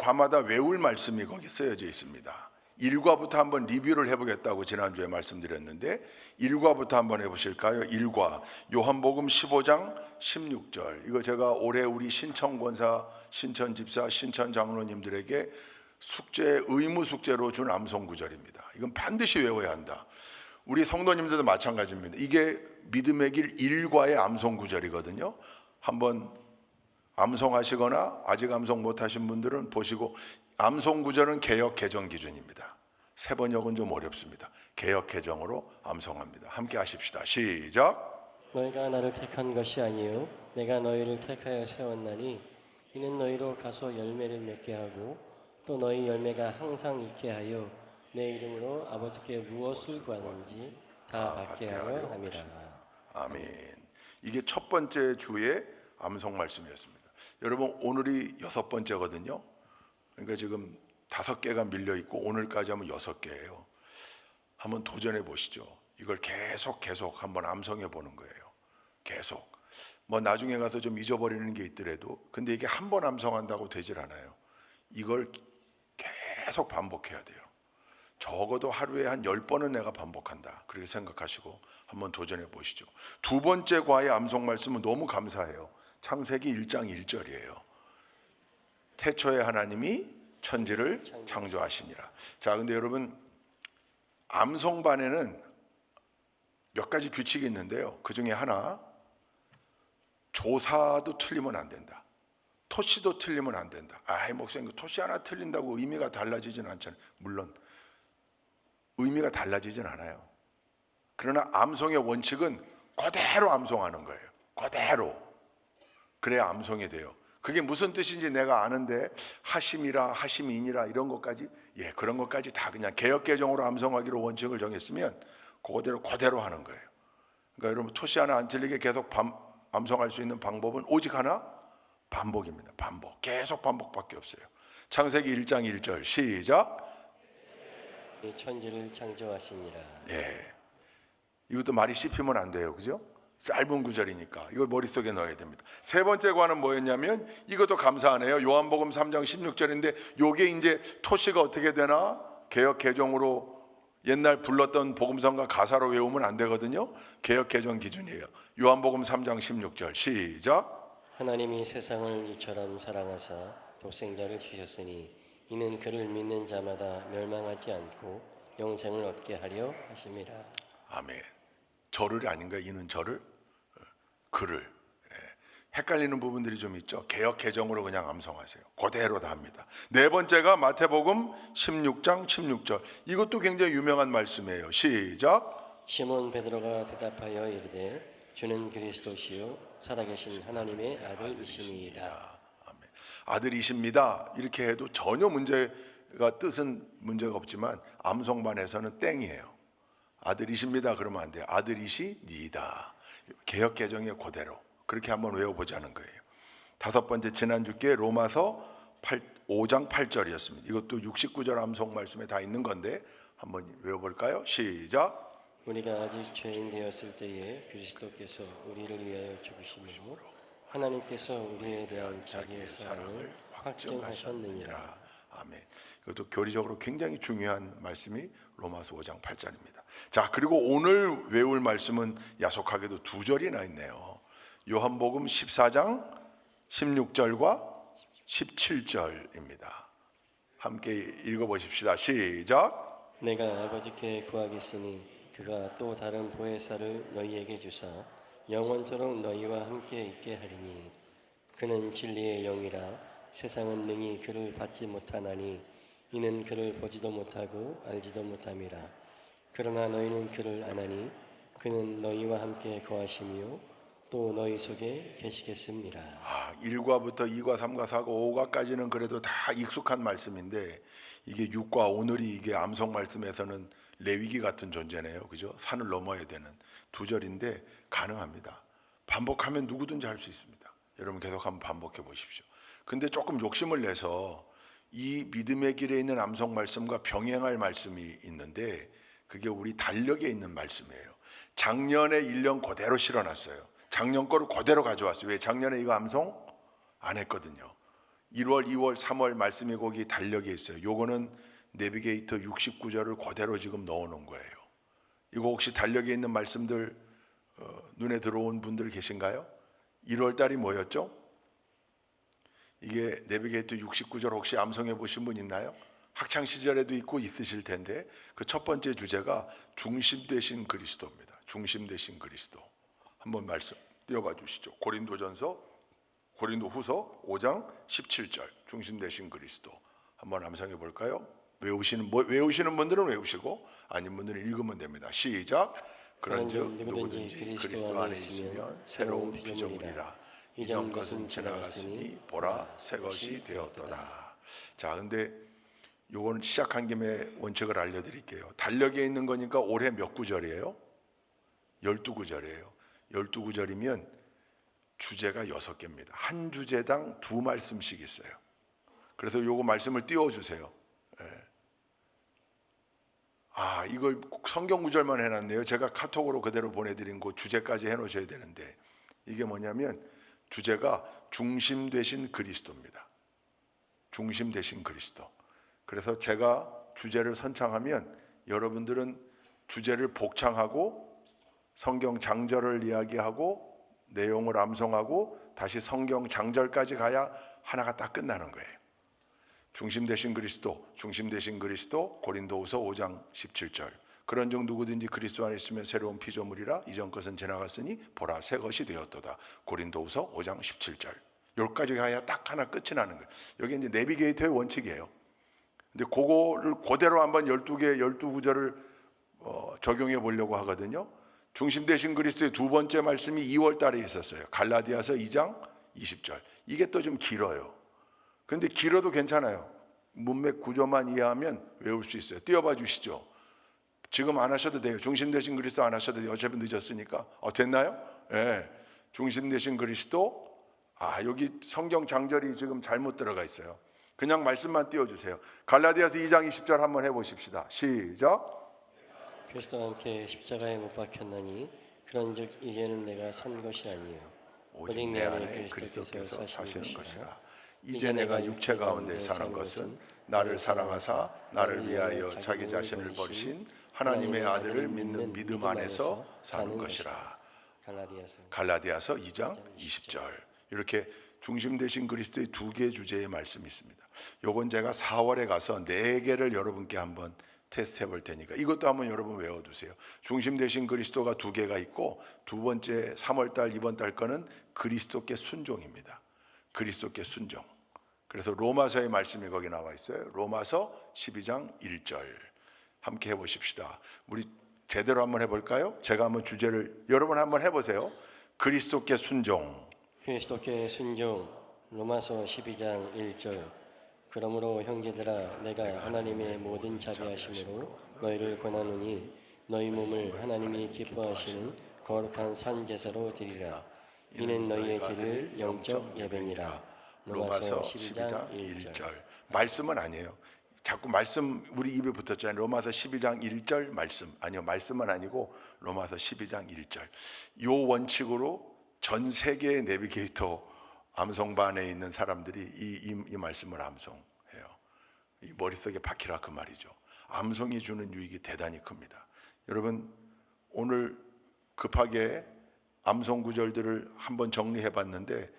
밤마다 외울 말씀이 거기 쓰여져 있습니다. 1과부터 한번 리뷰를 해보겠다고 지난주에 말씀드렸는데 1과부터 한번 해보실까요? 1과 요한복음 15장 16절. 이거 제가 올해 우리 신천권사, 신천집사, 신천장로님들에게 숙제, 의무 숙제로 준 암송구절입니다. 이건 반드시 외워야 한다. 우리 성도님들도 마찬가지입니다. 이게 믿음의 길 1과의 암송구절이거든요. 한번 암송하시거나 아직 암송 못하신 분들은 보시고, 암송구절은 개역 개정 기준입니다. 세 번역은 좀 어렵습니다. 개역 개정으로 암송합니다. 함께 하십시다. 시작. 너희가 나를 택한 것이 아니요 내가 너희를 택하여 세웠나니 이는 너희로 가서 열매를 맺게 하고 또 너희 열매가 항상 있게 하여 내 이름으로 아버지께 무엇을 구하는지 다 받게 하려 함이라. 아멘. 이게 첫 번째 주의 암송 말씀이었습니다. 여러분, 오늘이 6번째거든요. 그러니까 지금 5개가 밀려 있고 오늘까지 하면 6개예요. 한번 도전해 보시죠. 이걸 계속 한번 암송해 보는 거예요. 계속. 뭐 나중에 가서 좀 잊어버리는 게 있더라도, 근데 이게 한 번 암송한다고 되질 않아요. 이걸 계속 반복해야 돼요. 적어도 하루에 한 10번은 내가 반복한다, 그렇게 생각하시고 한번 도전해 보시죠. 두 번째 과의 암송 말씀은 너무 감사해요. 창세기 1장 1절이에요. 태초에 하나님이 천지를 창조하시니라. 자, 근데 여러분, 암송반에는 몇 가지 규칙이 있는데요. 그 중에 하나, 조사도 틀리면 안 된다. 토시도 틀리면 안 된다. 아이, 목사님, 토시 하나 틀린다고 의미가 달라지진 않잖아요. 물론 의미가 달라지진 않아요. 그러나 암송의 원칙은 그대로 암송하는 거예요. 그대로. 그래야 암송이 돼요. 그게 무슨 뜻인지 내가 아는데 하심이라 하심이니라 이런 것까지, 그런 것까지 다 그냥 개역 개정으로 암송하기로 원칙을 정했으면 그대로 하는 거예요. 그러니까 여러분, 토시 하나 안 틀리게 계속 암송할 수 있는 방법은 오직 하나, 반복입니다. 반복. 계속 반복밖에 없어요. 창세기 1장 1절 시작. 이 천지를 창조하시니라. 이것도 말이 씹히면 안 돼요. 그죠? 짧은 구절이니까 이걸 머릿속에 넣어야 됩니다. 세 번째 과는 뭐였냐면, 이것도 감사하네요. 요한복음 3장 16절인데 요게 이제 토시가 어떻게 되나? 개역 개정으로 옛날 불렀던 복음성가 가사로 외우면 안 되거든요. 개역 개정 기준이에요. 요한복음 3장 16절 시작. 하나님이 세상을 이처럼 사랑하사 독생자를 주셨으니 이는 그를 믿는 자마다 멸망하지 않고 영생을 얻게 하려 하심이라. 아멘. 저를 아닌가? 이는 저를, 그를. 헷갈리는 부분들이 좀 있죠. 개역 개정으로 그냥 암송하세요. 그대로 다 합니다. 네 번째가 마태복음 16장 16절. 이것도 굉장히 유명한 말씀이에요. 시작. 시몬 베드로가 대답하여 이르되 주는 그리스도시요 살아계신 하나님의 아들이시니이다. 아멘. 아들이십니다. 이렇게 해도 전혀 뜻은 문제가 없지만 암송반에서는 땡이에요. 아들이십니다 그러면 안 돼요. 아들이시니다. 개역 개정의 그대로 그렇게 한번 외워보자는 거예요. 다섯 번째, 지난주께 로마서 5장 8절이었습니다. 이것도 69절 암송 말씀에 다 있는 건데 한번 외워볼까요? 시작. 우리가 아직 죄인 되었을 때에 그리스도께서 우리를 위하여 죽으시므로 하나님께서 우리에 대한 자기의 사랑을 확증하셨느니라. 아멘. 이것도 교리적으로 굉장히 중요한 말씀이 로마서 5장 8절입니다. 자, 그리고 오늘 외울 말씀은 야속하게도 2절이나 있네요. 요한복음 14장 16절과 17절입니다. 함께 읽어보십시다. 시작. 내가 아버지께 구하겠으니 그가 또 다른 보혜사를 너희에게 주사 영원토록 너희와 함께 있게 하리니 그는 진리의 영이라 세상은 능히 그를 받지 못하나니 이는 그를 보지도 못하고 알지도 못함이라. 그러나 너희는 그를 아나니 그는 너희와 함께 거하시며 또 너희 속에 계시겠습니다. 1과부터 2과 3과 4과 5과까지는 그래도 다 익숙한 말씀인데, 이게 6과 오늘이 이게 암송 말씀에서는 레위기 같은 존재네요. 그죠? 산을 넘어야 되는 2절인데 가능합니다. 반복하면 누구든지 할 수 있습니다. 여러분 계속 한번 반복해 보십시오. 근데 조금 욕심을 내서 이 믿음의 길에 있는 암송 말씀과 병행할 말씀이 있는데, 그게 우리 달력에 있는 말씀이에요. 작년에 1년 그대로 실어놨어요. 작년 거를 그대로 가져왔어요. 왜? 작년에 이거 암송 안 했거든요. 1월, 2월, 3월 말씀이 거기 달력에 있어요. 요거는 내비게이터 69절을 그대로 지금 넣어놓은 거예요. 이거 혹시 달력에 있는 말씀들 눈에 들어온 분들 계신가요? 1월 달이 뭐였죠? 이게 내비게이터 69절 혹시 암송해 보신 분 있나요? 학창 시절에도 있고 있으실 텐데 그 첫 번째 주제가 중심 되신 그리스도입니다. 중심 되신 그리스도. 한번 말씀 띄워봐 주시죠. 고린도후서 5장 17절. 중심 되신 그리스도. 한번 암송해 볼까요? 외우시는 분들은 외우시고 아닌 분들은 읽으면 됩니다. 시작. 그런즉 누구든지 그리스도 안에 있으면 새로운 피조물이라. 이전 것은 지나갔으니 보라 새 것이 되었도다. 자, 근데 요건 시작한 김에 원칙을 알려드릴게요. 달력에 있는 거니까 올해 몇 구절이에요? 12구절이에요. 12구절이면 주제가 6개입니다. 한 주제당 2말씀씩 있어요. 그래서 요거 말씀을 띄워주세요. 이걸 성경 구절만 해놨네요. 제가 카톡으로 그대로 보내드린 그 주제까지 해놓으셔야 되는데 이게 뭐냐면 주제가 중심 되신 그리스도입니다. 중심 되신 그리스도. 그래서 제가 주제를 선창하면 여러분들은 주제를 복창하고 성경 장절을 이야기하고 내용을 암송하고 다시 성경 장절까지 가야 하나가 딱 끝나는 거예요. 중심 되신 그리스도, 중심 되신 그리스도, 고린도후서 5장 17절. 그런즉 누구든지 그리스도 안에 있으면 새로운 피조물이라. 이전 것은 지나갔으니 보라 새 것이 되었도다. 고린도후서 5장 17절. 여기까지 가야 딱 하나 끝이 나는 거예요. 여기 이제 내비게이터의 원칙이에요. 근데 그거를 그대로 한번 12구절을 적용해 보려고 하거든요. 중심 되신 그리스도의 두 번째 말씀이 2월 달에 있었어요. 갈라디아서 2장 20절. 이게 또 좀 길어요. 그런데 길어도 괜찮아요. 문맥 구조만 이해하면 외울 수 있어요. 띄워봐 주시죠. 지금 안 하셔도 돼요. 중심 되신 그리스도 안 하셔도 돼요. 어차피 늦었으니까. 됐나요? 네. 중심 되신 그리스도. 여기 성경 장절이 지금 잘못 들어가 있어요. 그냥 말씀만 띄워주세요. 갈라디아서 2장 20절 한번 해보십시다. 시작. 그리스도와 함께 십자가에 못 박혔나니 그런즉 이제는 내가 산 것이 아니요 오직 내 안에 그리스도께서 사시는 것이라. 이제 내가 육체 가운데 사는 것은 나를 사랑하사 나를 위하여 자기 자신을 버리신 하나님의 아들을 믿는 믿음 안에서 사는 것이라. 갈라디아서 2장 20절. 이렇게 중심 되신 그리스도의 2개 주제의 말씀이 있습니다. 요건 제가 4월에 가서 4개를 여러분께 한번 테스트해 볼 테니까 이것도 한번 여러분 외워두세요. 중심 되신 그리스도가 2개가 있고 두 번째 3월 달 이번 달 거는 그리스도께 순종입니다. 그리스도께 순종. 그래서 로마서의 말씀이 거기 나와 있어요. 로마서 12장 1절 함께 해보십시다. 우리 제대로 한번 해볼까요? 제가 한번 주제를 여러분 한번 해보세요. 그리스도께 순종. 그리스도께 순종. 로마서 12장 1절. 그러므로 형제들아 내가 하나님의 모든 자비하심으로 너희를 권하노니 너희 몸을 하나님이 기뻐하시는 거룩한 산 제사로 드리라. 이는 너희의 드릴 영적 예배니라. 로마서 12장 1절. 말씀은 아니에요. 자꾸 말씀 우리 입에 붙었잖아요. 로마서 12장 1절 말씀. 아니요, 말씀은 아니고 로마서 12장 1절. 요 원칙으로 전 세계의 내비게이터 암송반에 있는 사람들이 이 말씀을 암송해요. 이 머릿속에 박히라 그 말이죠. 암송이 주는 유익이 대단히 큽니다. 여러분 오늘 급하게 암송 구절들을 한번 정리해 봤는데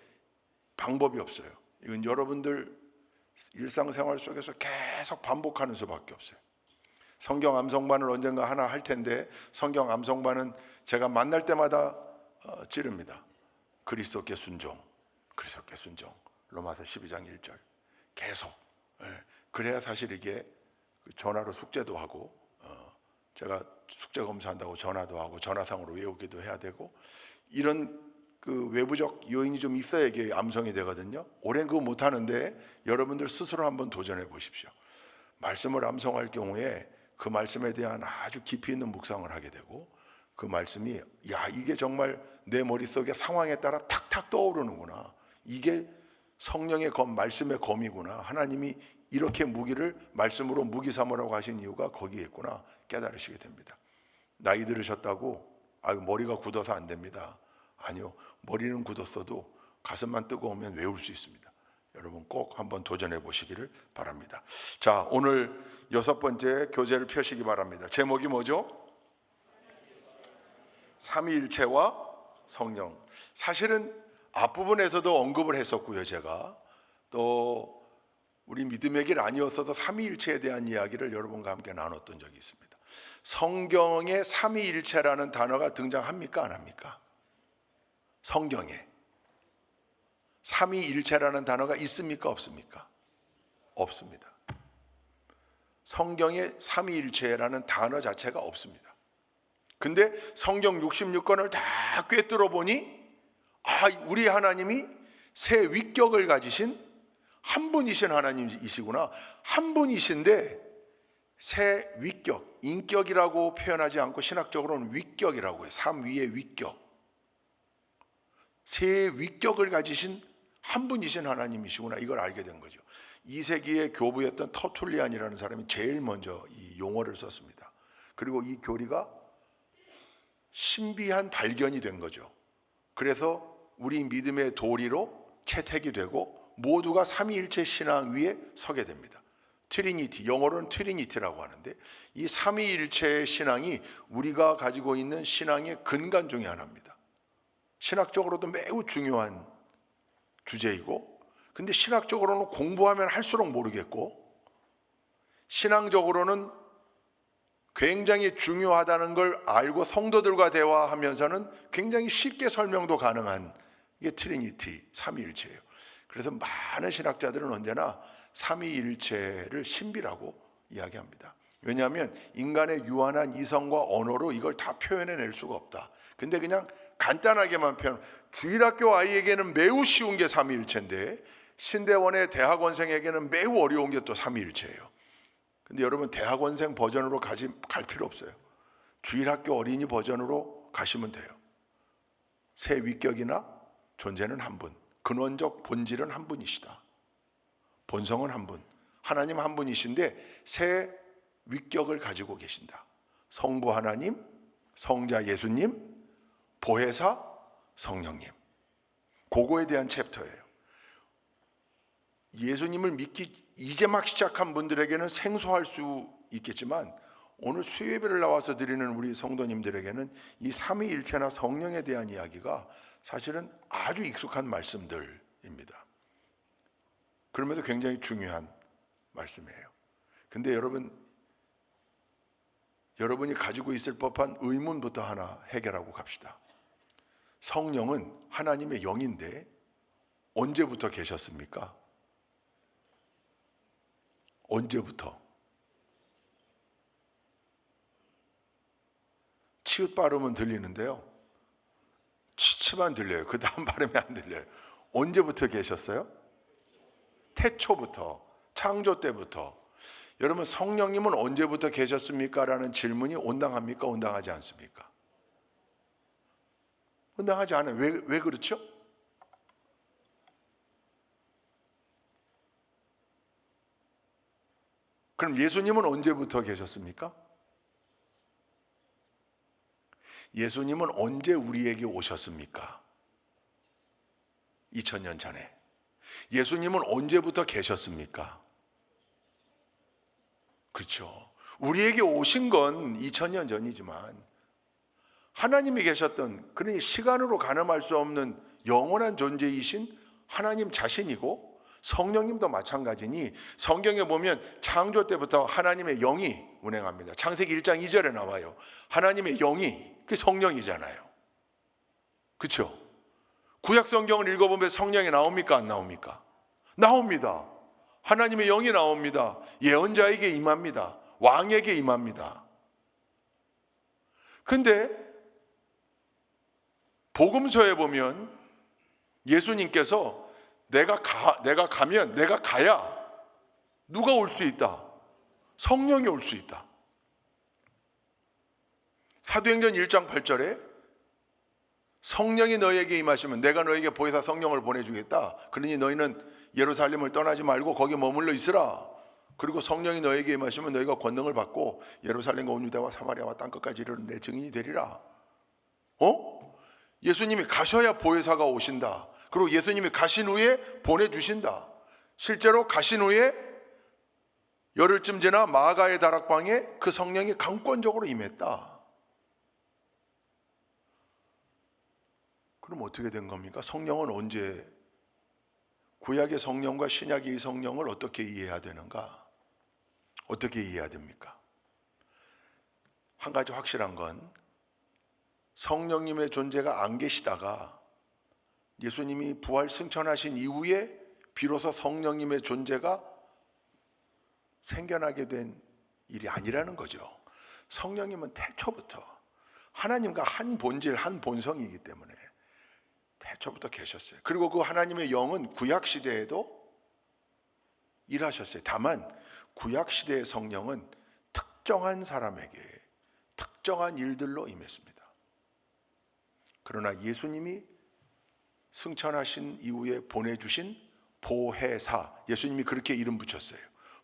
방법이 없어요. 이건 여러분들 일상생활 속에서 계속 반복하는 수밖에 없어요. 성경 암송반을 언젠가 하나 할 텐데 성경 암송반은 제가 만날 때마다 찌릅니다. 그리스도께 순종, 그리스도께 순종. 로마서 12장 1절 계속. 그래야 사실 이게 전화로 숙제도 하고 제가 숙제 검사한다고 전화도 하고 전화상으로 외우기도 해야 되고 이런 그 외부적 요인이 좀 있어야 이게 암송이 되거든요. 오랜 그거 못 하는데 여러분들 스스로 한번 도전해 보십시오. 말씀을 암송할 경우에 그 말씀에 대한 아주 깊이 있는 묵상을 하게 되고 그 말씀이 이게 정말 내 머릿속에 상황에 따라 탁탁 떠오르는구나. 이게 성령의 검, 말씀의 검이구나. 하나님이 이렇게 무기를 말씀으로 무기 삼으라고 하신 이유가 거기에 있구나 깨달으시게 됩니다. 나이 들으셨다고 머리가 굳어서 안 됩니다. 아니요, 머리는 굳었어도 가슴만 뜨거우면 외울 수 있습니다. 여러분 꼭 한번 도전해 보시기를 바랍니다. 자, 오늘 6번째 교재를 펴시기 바랍니다. 제목이 뭐죠? 삼위일체와 성령. 사실은 앞부분에서도 언급을 했었고요. 제가 또 우리 믿음의 길 아니었어도 삼위일체에 대한 이야기를 여러분과 함께 나눴던 적이 있습니다. 성경에 삼위일체라는 단어가 등장합니까? 안 합니까? 성경에 삼위일체라는 단어가 있습니까? 없습니까? 없습니다. 성경에 삼위일체라는 단어 자체가 없습니다. 근데 성경 66권을 다 꿰뚫어 보니 우리 하나님이 세 위격을 가지신 한 분이신 하나님이시구나. 한 분이신데 세 위격, 인격이라고 표현하지 않고 신학적으로는 위격이라고 해요. 삼위의 위격. 세 위격을 가지신 한 분이신 하나님이시구나. 이걸 알게 된 거죠. 2세기의 교부였던 터툴리안이라는 사람이 제일 먼저 이 용어를 썼습니다. 그리고 이 교리가 신비한 발견이 된 거죠. 그래서 우리 믿음의 도리로 채택이 되고 모두가 삼위일체 신앙 위에 서게 됩니다. 트리니티, 영어로는 트리니티라고 하는데 이 삼위일체의 신앙이 우리가 가지고 있는 신앙의 근간 중에 하나입니다. 신학적으로도 매우 중요한 주제이고, 근데 신학적으로는 공부하면 할수록 모르겠고, 신앙적으로는 굉장히 중요하다는 걸 알고 성도들과 대화하면서는 굉장히 쉽게 설명도 가능한 이게 트리니티, 삼위일체예요. 그래서 많은 신학자들은 언제나 삼위일체를 신비라고 이야기합니다. 왜냐하면 인간의 유한한 이성과 언어로 이걸 다 표현해낼 수가 없다. 근데 그냥 간단하게만 주일학교 아이에게는 매우 쉬운 게 삼위일체인데 신대원의 대학원생에게는 매우 어려운 게 또 삼위일체예요. 근데 여러분 대학원생 버전으로 갈 필요 없어요. 주일학교 어린이 버전으로 가시면 돼요. 세 위격이나 존재는 한 분, 근원적 본질은 한 분이시다. 본성은 한 분, 하나님 한 분이신데 세 위격을 가지고 계신다. 성부 하나님, 성자 예수님, 보혜사 성령님. 그거에 대한 챕터예요. 예수님을 믿기 이제 막 시작한 분들에게는 생소할 수 있겠지만 오늘 수요예배를 나와서 드리는 우리 성도님들에게는 이 삼위일체나 성령에 대한 이야기가 사실은 아주 익숙한 말씀들입니다. 그러면서 굉장히 중요한 말씀이에요. 근데 여러분이 가지고 있을 법한 의문부터 하나 해결하고 갑시다. 성령은 하나님의 영인데 언제부터 계셨습니까? 언제부터? 치읓 발음은 들리는데요, 치치만 들려요. 그 다음 발음이 안 들려요. 언제부터 계셨어요? 태초부터, 창조 때부터. 여러분 성령님은 언제부터 계셨습니까? 라는 질문이 온당합니까? 온당하지 않습니까? 온당하지 않아요. 왜 그렇죠? 그럼 예수님은 언제부터 계셨습니까? 예수님은 언제 우리에게 오셨습니까? 2000년 전에. 예수님은 언제부터 계셨습니까? 그렇죠. 우리에게 오신 건 2000년 전이지만 하나님이 계셨던, 그러니 시간으로 가늠할 수 없는 영원한 존재이신 하나님 자신이고 성령님도 마찬가지니 성경에 보면 창조 때부터 하나님의 영이 운행합니다. 창세기 1장 2절에 나와요. 하나님의 영이, 그게 성령이잖아요. 그렇죠? 구약 성경을 읽어보면 성령이 나옵니까? 안 나옵니까? 나옵니다. 하나님의 영이 나옵니다. 예언자에게 임합니다. 왕에게 임합니다. 근데 복음서에 보면 예수님께서 내가 가야 누가 올 수 있다? 성령이 올 수 있다. 사도행전 1장 8절에 성령이 너희에게 임하시면 내가 너희에게 보혜사 성령을 보내주겠다. 그러니 너희는 예루살렘을 떠나지 말고 거기 머물러 있으라. 그리고 성령이 너희에게 임하시면 너희가 권능을 받고 예루살렘과 온 유대와 사마리아와 땅끝까지 이르는 내 증인이 되리라. 예수님이 가셔야 보혜사가 오신다. 그리고 예수님이 가신 후에 보내주신다. 실제로 가신 후에 열흘쯤 지나 마가의 다락방에 그 성령이 강권적으로 임했다. 그럼 어떻게 된 겁니까? 성령은 언제, 구약의 성령과 신약의 성령을 어떻게 이해해야 되는가? 어떻게 이해해야 됩니까? 한 가지 확실한 건 성령님의 존재가 안 계시다가 예수님이 부활 승천하신 이후에 비로소 성령님의 존재가 생겨나게 된 일이 아니라는 거죠. 성령님은 태초부터 하나님과 한 본질, 한 본성이기 때문에 태초부터 계셨어요. 그리고 그 하나님의 영은 구약 시대에도 일하셨어요. 다만 구약 시대의 성령은 특정한 사람에게 특정한 일들로 임했습니다. 그러나 예수님이 승천하신 이후에 보내주신 보혜사, 예수님이 그렇게 이름 붙였어요.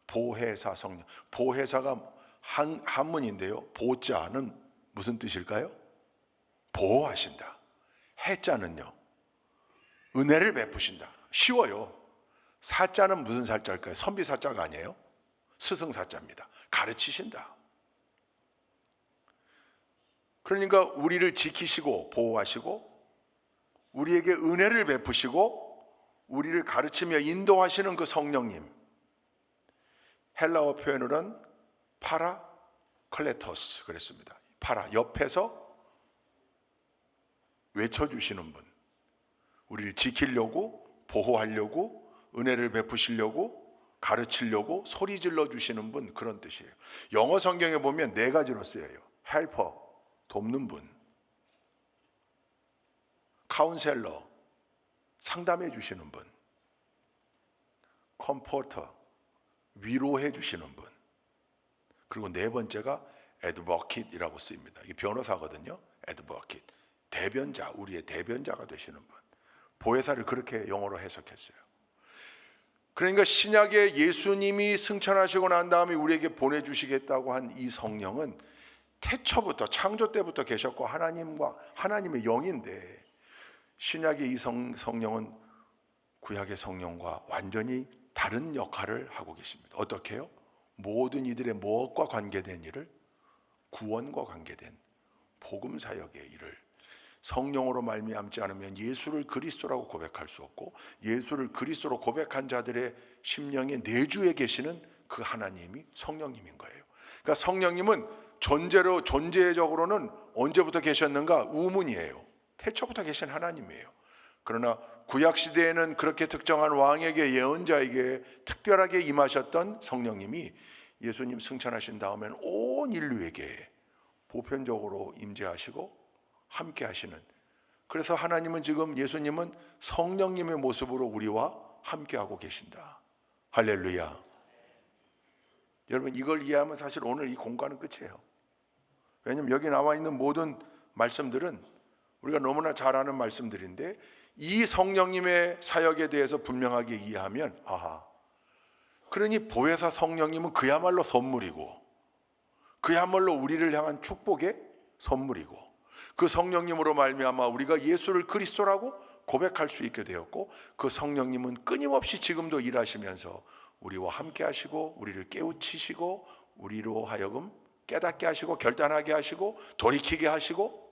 보혜사 성령. 보혜사가 한문인데요, 보자는 무슨 뜻일까요? 보호하신다. 해자는요, 은혜를 베푸신다. 쉬워요. 사자는 무슨 사자일까요? 선비사자가 아니에요. 스승사자입니다. 가르치신다. 그러니까 우리를 지키시고 보호하시고 우리에게 은혜를 베푸시고 우리를 가르치며 인도하시는 그 성령님, 헬라어 표현으로는 파라클레토스 그랬습니다. 파라, 옆에서 외쳐주시는 분, 우리를 지키려고, 보호하려고, 은혜를 베푸시려고, 가르치려고 소리 질러 주시는 분, 그런 뜻이에요. 영어 성경에 보면 네 가지로 쓰여요. 헬퍼, 돕는 분, 카운셀러, 상담해 주시는 분, 컴포터, 위로해 주시는 분, 그리고 네 번째가 애드버킷이라고 쓰입니다. 이게 변호사거든요. 애드버킷, 대변자, 우리의 대변자가 되시는 분. 보혜사를 그렇게 영어로 해석했어요. 그러니까 신약에 예수님이 승천하시고 난 다음에 우리에게 보내주시겠다고 한 이 성령은 태초부터, 창조 때부터 계셨고 하나님의 영인데, 신약의 이 성령은 구약의 성령과 완전히 다른 역할을 하고 계십니다. 어떻게 해요? 모든 이들의 무엇과 관계된 일을, 구원과 관계된 복음 사역의 일을 성령으로 말미암지 않으면 예수를 그리스도라고 고백할 수 없고, 예수를 그리스도로 고백한 자들의 심령의 내주에 계시는 그 하나님이 성령님인 거예요. 그러니까 성령님은 존재적으로는 언제부터 계셨는가? 우문이에요. 태초부터 계신 하나님이에요. 그러나 구약 시대에는 그렇게 특정한 왕에게, 예언자에게 특별하게 임하셨던 성령님이 예수님 승천하신 다음에는 온 인류에게 보편적으로 임재하시고 함께 하시는, 그래서 하나님은 지금, 예수님은 성령님의 모습으로 우리와 함께 하고 계신다. 할렐루야. 여러분, 이걸 이해하면 사실 오늘 이 공간은 끝이에요. 왜냐하면 여기 나와 있는 모든 말씀들은 우리가 너무나 잘 아는 말씀들인데, 이 성령님의 사역에 대해서 분명하게 이해하면, 그러니 보혜사 성령님은 그야말로 선물이고, 그야말로 우리를 향한 축복의 선물이고, 그 성령님으로 말미암아 우리가 예수를 그리스도라고 고백할 수 있게 되었고, 그 성령님은 끊임없이 지금도 일하시면서 우리와 함께 하시고, 우리를 깨우치시고, 우리로 하여금 깨닫게 하시고, 결단하게 하시고, 돌이키게 하시고,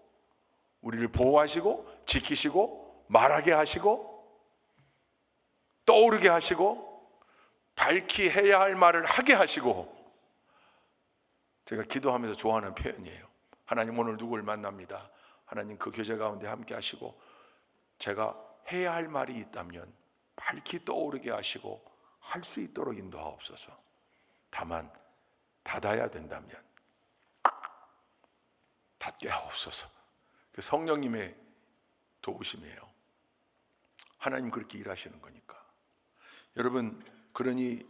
우리를 보호하시고, 지키시고, 말하게 하시고, 떠오르게 하시고, 밝히 해야 할 말을 하게 하시고. 제가 기도하면서 좋아하는 표현이에요. 하나님, 오늘 누구를 만납니다. 하나님, 그 교제 가운데 함께 하시고, 제가 해야 할 말이 있다면 밝히 떠오르게 하시고 할 수 있도록 인도하옵소서. 다만 닫아야 된다면 닫게 하옵소서. 그 성령님의 도우심이에요. 하나님 그렇게 일하시는 거니까. 여러분, 그러니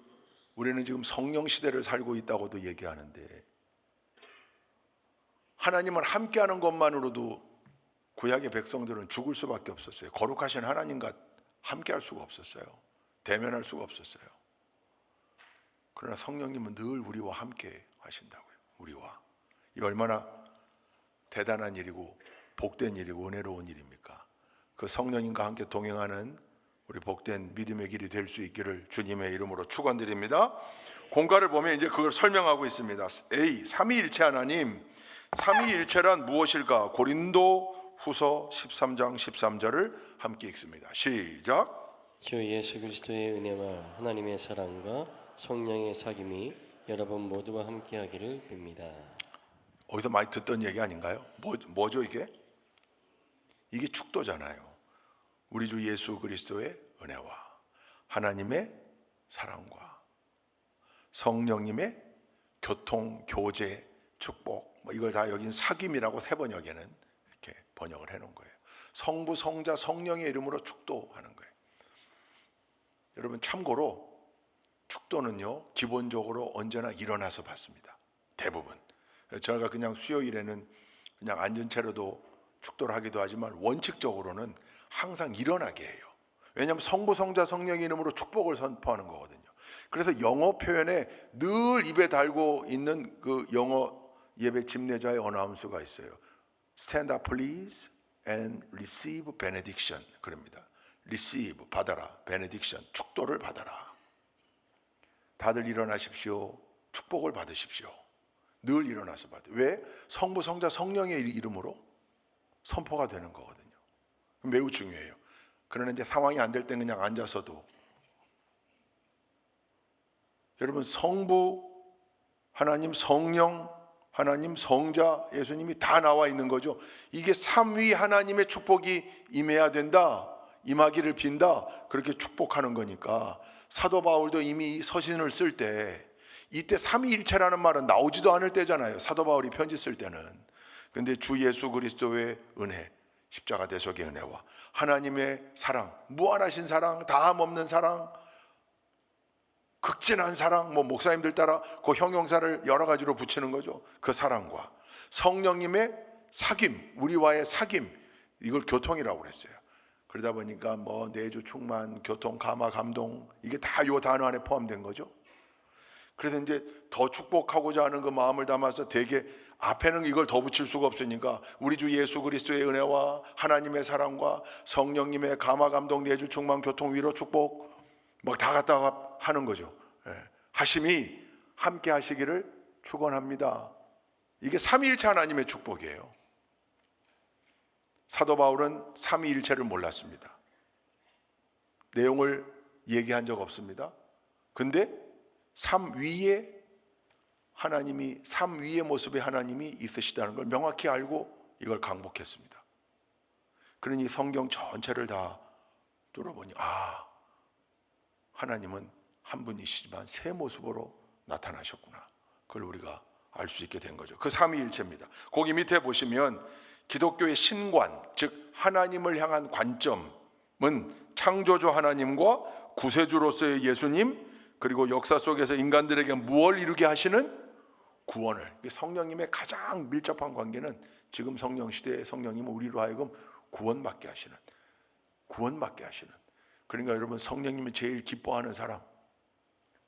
우리는 지금 성령 시대를 살고 있다고도 얘기하는데, 하나님을 함께하는 것만으로도 구약의 백성들은 죽을 수밖에 없었어요. 거룩하신 하나님과 함께할 수가 없었어요. 대면할 수가 없었어요. 그러나 성령님은 늘 우리와 함께 하신다고요. 우리와. 이 얼마나 대단한 일이고 복된 일이고 은혜로운 일입니까? 그 성령님과 함께 동행하는 우리 복된 믿음의 길이 될 수 있기를 주님의 이름으로 축원드립니다. 공과를 보면 이제 그걸 설명하고 있습니다. A. 삼위일체 하나님. 삼위일체란 무엇일까? 고린도 후서 13장 13절을 함께 읽습니다. 시작. 주 예수 그리스도의 은혜와 하나님의 사랑과 성령의 사귐이 여러분 모두와 함께하기를 빕니다. 어디서 많이 듣던 얘기 아닌가요? 뭐죠 이게? 이게 축도잖아요. 우리 주 예수 그리스도의 은혜와 하나님의 사랑과 성령님의 교통, 교제, 축복, 뭐 이걸 다 여긴 사귐이라고 세 번역에는 이렇게 번역을 해놓은 거예요. 성부, 성자, 성령의 이름으로 축도하는 거예요. 여러분 참고로 축도는요 기본적으로 언제나 일어나서 받습니다. 대부분. 제가 그냥 수요일에는 그냥 앉은 채로도 축도를 하기도 하지만 원칙적으로는 항상 일어나게 해요. 왜냐하면 성부, 성자, 성령의 이름으로 축복을 선포하는 거거든요. 그래서 영어 표현에 늘 입에 달고 있는 그 영어 예배 집례자의 어나운스가 있어요. Stand up please and receive benediction. 그럽니다. receive 받아라, benediction 축도를 받아라. 다들 일어나십시오. 축복을 받으십시오. 늘 일어나서 받아요. 왜? 성부, 성자, 성령의 이름으로 선포가 되는 거거든요. 매우 중요해요. 그러나 이제 상황이 안 될 땐 그냥 앉아서도 여러분 성부 하나님, 성령 하나님, 성자 예수님이 다 나와 있는 거죠. 이게 삼위 하나님의 축복이 임해야 된다, 임하기를 빈다, 그렇게 축복하는 거니까 사도 바울도 이미 서신을 쓸 때 이때 삼위일체라는 말은 나오지도 않을 때잖아요. 사도 바울이 편지 쓸 때는. 근데 주 예수 그리스도의 은혜, 십자가 대속의 은혜와 하나님의 사랑, 무한하신 사랑, 다함 없는 사랑, 극진한 사랑, 뭐 목사님들 따라 그 형용사를 여러 가지로 붙이는 거죠. 그 사랑과 성령님의 사귐, 우리와의 사귐, 이걸 교통이라고 그랬어요. 그러다 보니까 뭐 내주 충만, 교통, 감화, 감동, 이게 다 요 단어 안에 포함된 거죠. 그래서 이제 더 축복하고자 하는 그 마음을 담아서 되게 앞에는 이걸 더 붙일 수가 없으니까 우리 주 예수 그리스도의 은혜와 하나님의 사랑과 성령님의 감화, 감동, 내주 충만, 교통, 위로, 축복 막 다 갖다가 하는 거죠. 하심이 함께 하시기를 축원합니다. 이게 삼위일체 하나님의 축복이에요. 사도 바울은 삼위일체를 몰랐습니다. 내용을 얘기한 적 없습니다. 근데 삼위의 하나님이, 삼위의 모습의 하나님이 있으시다는 걸 명확히 알고 이걸 강복했습니다. 그러니 성경 전체를 다 뚫어보니 하나님은 한 분이시지만 새 모습으로 나타나셨구나. 그걸 우리가 알 수 있게 된 거죠. 그 삼위일체입니다. 거기 밑에 보시면 기독교의 신관, 즉 하나님을 향한 관점은 창조주 하나님과 구세주로서의 예수님, 그리고 역사 속에서 인간들에게 무엇을 이루게 하시는 구원을, 성령님의 가장 밀접한 관계는 지금 성령 시대의 성령님은 우리로 하여금 구원받게 하시는, 그러니까 여러분 성령님이 제일 기뻐하는 사람,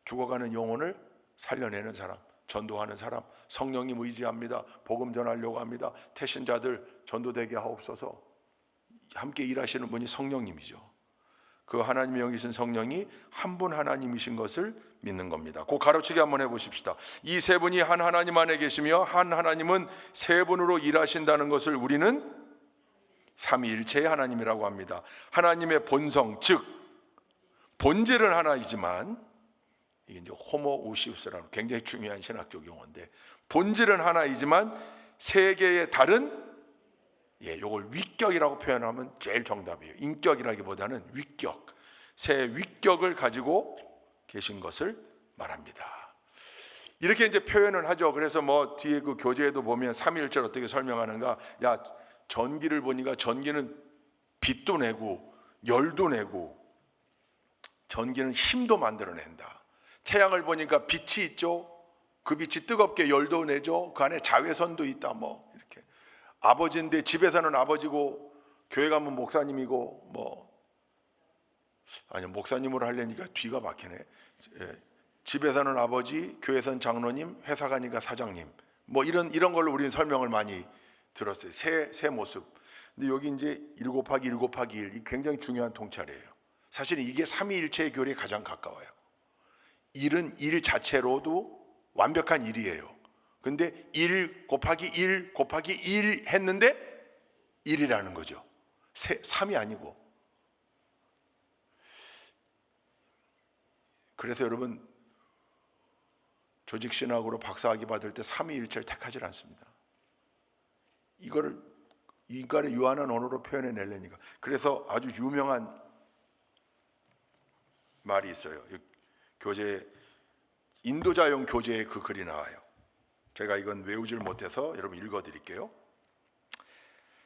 죽어가는 영혼을 살려내는 사람, 전도하는 사람, 성령님 의지합니다. 복음 전하려고 합니다. 태신자들 전도되게 하옵소서. 함께 일하시는 분이 성령님이죠. 그 하나님의 영이신 성령이 한 분 하나님이신 것을 믿는 겁니다. 그 가로치기 한번 해보십시다. 이 세 분이 한 하나님 안에 계시며 한 하나님은 세 분으로 일하신다는 것을 우리는 삼위일체의 하나님이라고 합니다. 하나님의 본성, 즉 본질은 하나이지만, 이게 이제 호모우시우스라는 굉장히 중요한 신학적 용어인데, 본질은 하나이지만 세 개의 다른, 요걸 위격이라고 표현하면 제일 정답이에요. 인격이라기보다는 위격, 세 위격을 가지고 계신 것을 말합니다. 이렇게 이제 표현을 하죠. 그래서 뭐 뒤에 그 교재에도 보면 삼위일체를 어떻게 설명하는가, 전기를 보니까 전기는 빛도 내고 열도 내고 전기는 힘도 만들어낸다. 태양을 보니까 빛이 있죠. 그 빛이 뜨겁게 열도 내죠. 그 안에 자외선도 있다. 뭐 이렇게 아버지인데 집에서는 아버지고 교회 가면 목사님이고 목사님으로 하려니까 뒤가 막히네. 집에서는 아버지, 교회에서는 장로님, 회사 가니까 사장님. 뭐 이런 걸로 우리는 설명을 많이 들었어요. 새 모습. 근데 여기 이제 1 곱하기 1 곱하기 1, 이 굉장히 중요한 통찰이에요. 사실은 이게 삼위일체의 교리에 가장 가까워요. 일은 일 자체로도 완벽한 일이에요. 근데 1 곱하기 1 곱하기 1 했는데 1이라는 거죠. 3이 아니고. 그래서 여러분 조직신학으로 박사학위 받을 때 삼위일체를 택하지 않습니다. 이거를 인간의 유한한 언어로 표현해내려니까. 그래서 아주 유명한 말이 있어요. 교재, 인도자용 교재에 그 글이 나와요. 제가 이건 외우질 못해서 여러분 읽어드릴게요.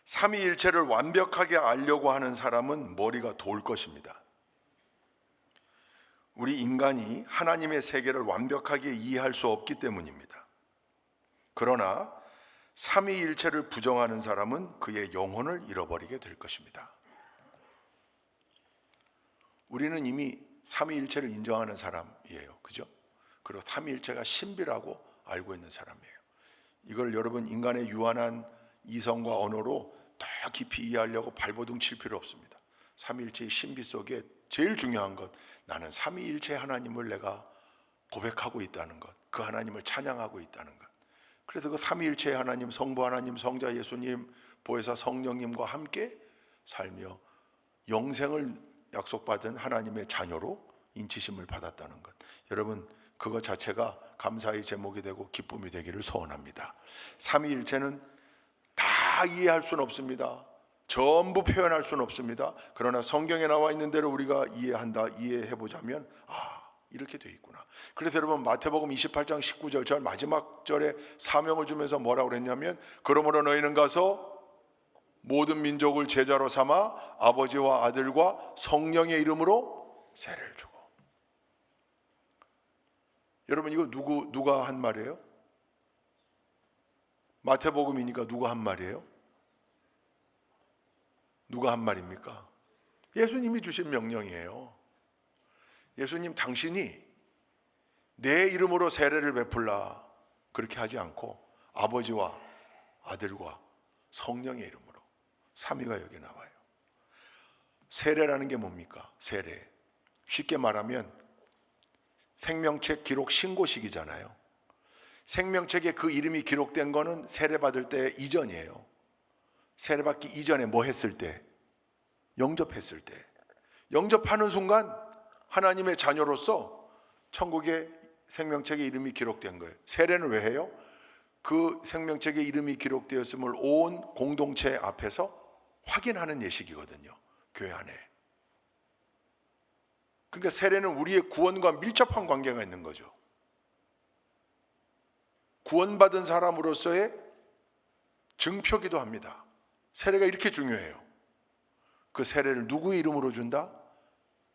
삼위일체를 완벽하게 알려고 하는 사람은 머리가 돌 것입니다. 우리 인간이 하나님의 세계를 완벽하게 이해할 수 없기 때문입니다. 그러나 삼위일체를 부정하는 사람은 그의 영혼을 잃어버리게 될 것입니다. 우리는 이미 삼위일체를 인정하는 사람이에요. 그죠? 그리고 삼위일체가 신비라고 알고 있는 사람이에요. 이걸 여러분 인간의 유한한 이성과 언어로 더 깊이 이해하려고 발버둥 칠 필요 없습니다. 삼위일체의 신비 속에 제일 중요한 것, 나는 삼위일체 하나님을 내가 고백하고 있다는 것, 그 하나님을 찬양하고 있다는 것. 그래서 그 삼위일체의 하나님, 성부 하나님, 성자 예수님, 보혜사 성령님과 함께 살며 영생을 약속받은 하나님의 자녀로 인치심을 받았다는 것. 여러분 그것 자체가 감사의 제목이 되고 기쁨이 되기를 소원합니다. 삼위일체는 다 이해할 수는 없습니다. 전부 표현할 수는 없습니다. 그러나 성경에 나와 있는 대로 우리가 이해해보자면 이렇게 돼 있구나. 그래서 여러분 마태복음 28장 19절 절 마지막 절에 사명을 주면서 뭐라고 그랬냐면, 그러므로 너희는 가서 모든 민족을 제자로 삼아 아버지와 아들과 성령의 이름으로 세례를 주고. 여러분 이거 누가 한 말이에요? 마태복음이니까 누가 한 말이에요? 누가 한 말입니까? 예수님이 주신 명령이에요. 예수님, 당신이 내 이름으로 세례를 베풀라 그렇게 하지 않고 아버지와 아들과 성령의 이름으로, 삼위가 여기 나와요. 세례라는 게 뭡니까? 세례, 쉽게 말하면 생명책 기록 신고식이잖아요. 생명책에 그 이름이 기록된 거는 세례받을 때 이전이에요. 세례받기 이전에 뭐 했을 때? 영접했을 때. 영접하는 순간 하나님의 자녀로서 천국의 생명책에 이름이 기록된 거예요. 세례는 왜 해요? 그 생명책에 이름이 기록되었음을 온 공동체 앞에서 확인하는 예식이거든요, 교회 안에. 그러니까 세례는 우리의 구원과 밀접한 관계가 있는 거죠. 구원받은 사람으로서의 증표기도 합니다. 세례가 이렇게 중요해요. 그 세례를 누구의 이름으로 준다?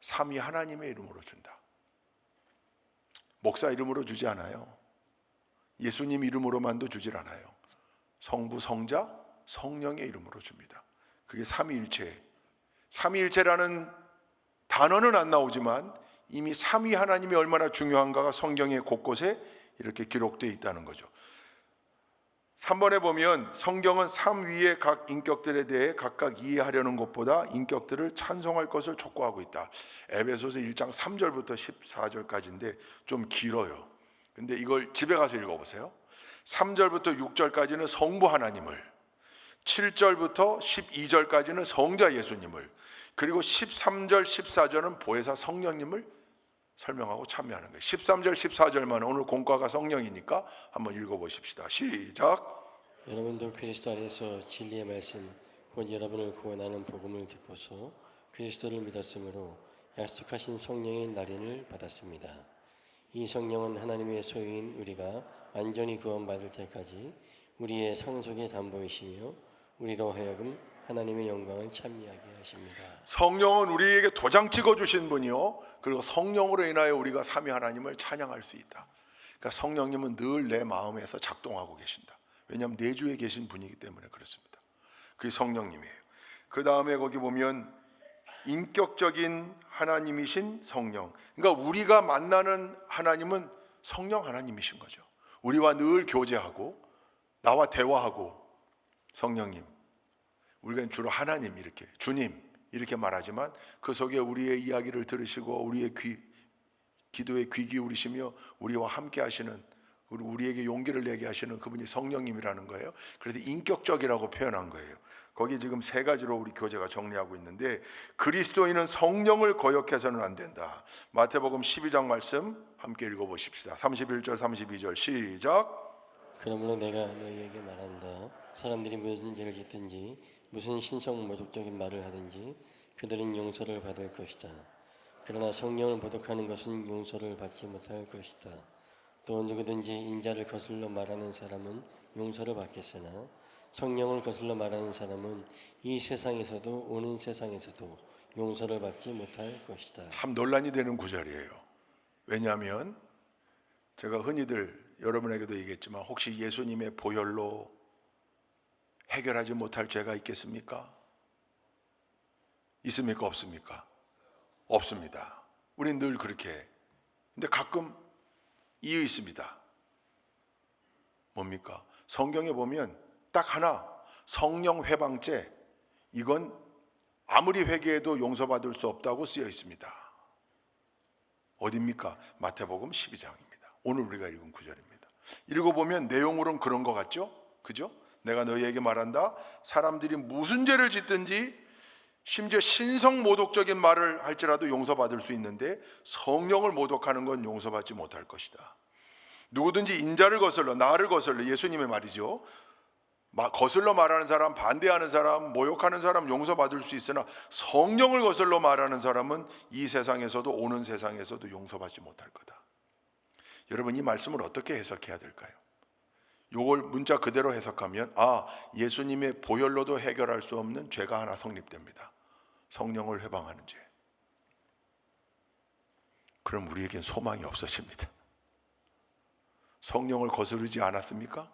삼위 하나님의 이름으로 준다. 목사 이름으로 주지 않아요. 예수님 이름으로만도 주질 않아요. 성부, 성자, 성령의 이름으로 줍니다. 그게 삼위일체. 삼위일체라는 단어는 안 나오지만 이미 삼위 하나님이 얼마나 중요한가가 성경의 곳곳에 이렇게 기록되어 있다는 거죠. 3번에 보면 성경은 삼위의 각 인격들에 대해 각각 이해하려는 것보다 인격들을 찬송할 것을 촉구하고 있다. 에베소서 1장 3절부터 14절까지인데 좀 길어요. 근데 이걸 집에 가서 읽어보세요. 3절부터 6절까지는 성부 하나님을, 7절부터 12절까지는 성자 예수님을, 그리고 13절 14절은 보혜사 성령님을 설명하고 참여하는 거예요. 13절 14절만 오늘 공과가 성령이니까 한번 읽어보십시다. 시작. 여러분도 그리스도 안에서 진리의 말씀 곧 여러분을 구원하는 복음을 듣고서 그리스도를 믿었으므로 약속하신 성령의 날인을 받았습니다. 이 성령은 하나님의 소유인 우리가 완전히 구원받을 때까지 우리의 상속의 담보이시며 우리로 하여금 하나님의 영광을 찬미하게 하십니다. 성령은 우리에게 도장 찍어주신 분이요, 그리고 성령으로 인하여 우리가 삼위 하나님을 찬양할 수 있다. 그러니까 성령님은 늘 내 마음에서 작동하고 계신다. 왜냐하면 내주에 계신 분이기 때문에 그렇습니다. 그게 성령님이에요. 그 다음에 거기 보면 인격적인 하나님이신 성령, 그러니까 우리가 만나는 하나님은 성령 하나님이신 거죠. 우리와 늘 교제하고 나와 대화하고, 성령님, 우리가 주로 하나님, 이렇게 주님 이렇게 말하지만 그 속에 우리의 이야기를 들으시고 우리의 기도에 귀 기울이시며 우리와 함께 하시는, 우리에게 용기를 내게 하시는 그분이 성령님이라는 거예요. 그래서 인격적이라고 표현한 거예요. 거기 지금 세 가지로 우리 교재가 정리하고 있는데, 그리스도인은 성령을 거역해서는 안 된다. 마태복음 12장 말씀 함께 읽어보십시다. 31절 32절 시작. 그러므로 내가 너희에게 말한다. 사람들이 무슨 죄를 짓든지 무슨 신성 모독적인 말을 하든지 그들은 용서를 받을 것이다. 그러나 성령을 모독하는 것은 용서를 받지 못할 것이다. 또 누구든지 인자를 거슬러 말하는 사람은 용서를 받겠으나 성령을 거슬러 말하는 사람은 이 세상에서도 오는 세상에서도 용서를 받지 못할 것이다. 참 논란이 되는 구절이에요. 왜냐하면 제가 흔히들 여러분에게도 얘기했지만, 혹시 예수님의 보혈로 해결하지 못할 죄가 있겠습니까? 있습니까? 없습니까? 없습니다. 우린 늘 그렇게 해. 근데 가끔 이유 있습니다. 뭡니까? 성경에 보면 딱 하나, 성령 회방죄, 이건 아무리 회개해도 용서받을 수 없다고 쓰여 있습니다. 어디입니까? 마태복음 12장입니다. 오늘 우리가 읽은 구절입니다. 읽어보면 내용으로는 그런 것 같죠? 그죠? 내가 너희에게 말한다. 사람들이 무슨 죄를 짓든지 심지어 신성 모독적인 말을 할지라도 용서받을 수 있는데 성령을 모독하는 건 용서받지 못할 것이다. 누구든지 인자를 거슬러, 나를 거슬러, 예수님의 말이죠. 거슬러 말하는 사람, 반대하는 사람, 모욕하는 사람 용서받을 수 있으나 성령을 거슬러 말하는 사람은 이 세상에서도 오는 세상에서도 용서받지 못할 거다. 여러분, 이 말씀을 어떻게 해석해야 될까요? 요걸 문자 그대로 해석하면, 예수님의 보혈로도 해결할 수 없는 죄가 하나 성립됩니다. 성령을 회방하는 죄. 그럼 우리에겐 소망이 없어집니다. 성령을 거스르지 않았습니까?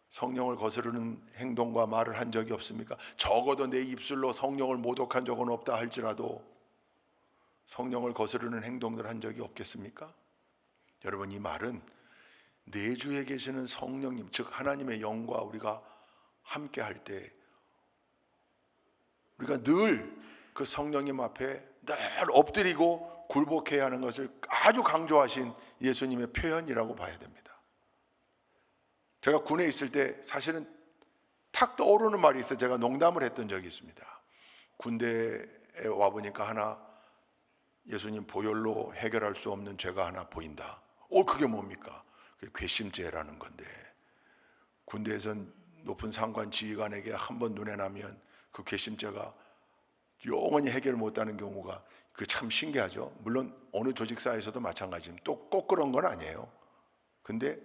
성령을 거스르는 행동과 말을 한 적이 없습니까? 적어도 내 입술로 성령을 모독한 적은 없다 할지라도 성령을 거스르는 행동들 한 적이 없겠습니까? 여러분, 이 말은 내주에 계시는 성령님, 즉 하나님의 영과 우리가 함께 할 때 우리가 늘 그 성령님 앞에 늘 엎드리고 굴복해야 하는 것을 아주 강조하신 예수님의 표현이라고 봐야 됩니다. 제가 군에 있을 때 사실은 탁 떠오르는 말이 있어요. 제가 농담을 했던 적이 있습니다. 군대에 와보니까 하나, 예수님 보혈로 해결할 수 없는 죄가 하나 보인다. 그게 뭡니까? 그게 괘씸죄라는 건데, 군대에선 높은 상관 지휘관에게 한번 눈에 나면 그 괘씸죄가 영원히 해결 못하는 경우가, 그 참 신기하죠. 물론 어느 조직사에서도 마찬가지입니다. 또 꼭 그런 건 아니에요. 근데